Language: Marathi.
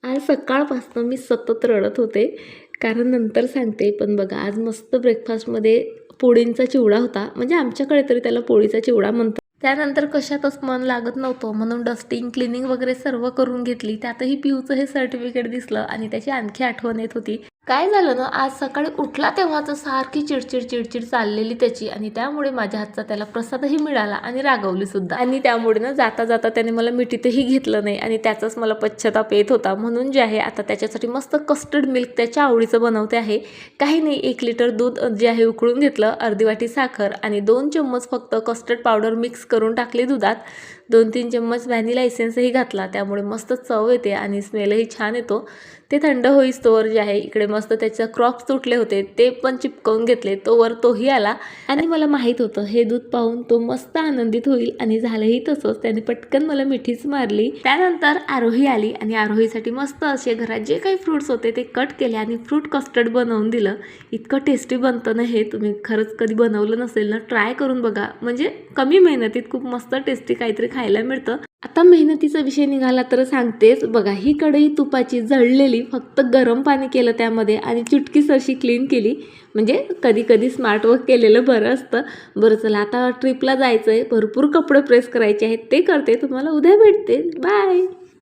आज सकाळपासून मी सतत रडत होते, कारण नंतर सांगते. पण बघा, आज मस्त ब्रेकफास्टमध्ये पोळींचा चिवडा होता. म्हणजे आमच्याकडे तरी त्याला पोळीचा चिवडा म्हणतात. त्यानंतर कशातच मन लागत नव्हतं, म्हणून डस्टिंग, क्लिनिंग वगैरे सर्व करून घेतली. त्यातही पिऊचं हे सर्टिफिकेट दिसलं आणि त्याची आणखी आठवण येत होती. काय झालं ना, आज सकाळी उठला तेव्हाच सारखी चिडचिड चाललेली त्याची, आणि त्यामुळे माझ्या हातचा त्याला प्रसादही मिळाला आणि रागवली सुद्धा. आणि त्यामुळे ना जाता जाता त्याने मला मिठीतही घेतलं नाही, आणि त्याचाच मला पश्चाताप येत होता. म्हणून जे आहे आता त्याच्यासाठी मस्त कस्टर्ड मिल्क त्याच्या आवडीचं बनवते आहे. काही नाही, 1 लिटर दूध जे आहे उकळून घेतलं, अर्धी वाटी साखर आणि 2 चम्मच फक्त कस्टर्ड पावडर मिक्स करून टाकली दुधात. 2-3 चम्मच व्हॅनिला एसेन्सही घातला, त्यामुळे मस्त चव येते आणि स्मेलही छान येतो. ते थंड होईस्तोवर जे आहे इकडे मस्त त्याचं क्रॉप्स तुटले होते ते पण चिपकवून घेतले. तोही आला, आणि मला माहीत होतं हे दूध पाहून तो मस्त आनंदित होईल, आणि झालंही तसंच. त्याने पटकन मला मिठीच मारली. त्यानंतर आरोही आली, आणि आरोहीसाठी मस्त असे घरात जे काही फ्रूट्स होते ते कट केले आणि फ्रूट कस्टर्ड बनवून दिलं. इतकं टेस्टी बनतं ना हे, तुम्ही खरंच कधी बनवलं नसेल ना, ट्राय करून बघा. म्हणजे कमी मेहनतीत खूप मस्त टेस्टी काहीतरी खायला मिळतं. आता मेहनतीचा विषय निघाला तर सांगतेच. बघा, ही कढई तुपाची जळलेली, फक्त गरम पाणी केलं त्यामध्ये आणि चुटकीस अशी क्लीन केली. म्हणजे कधी कधी स्मार्ट वर्क केलेलं बरं असतं. बरं, चला आता ट्रिपला जायचं आहे, भरपूर कपडे प्रेस करायचे आहेत, ते करते. तुम्हाला उद्या भेटते. बाय.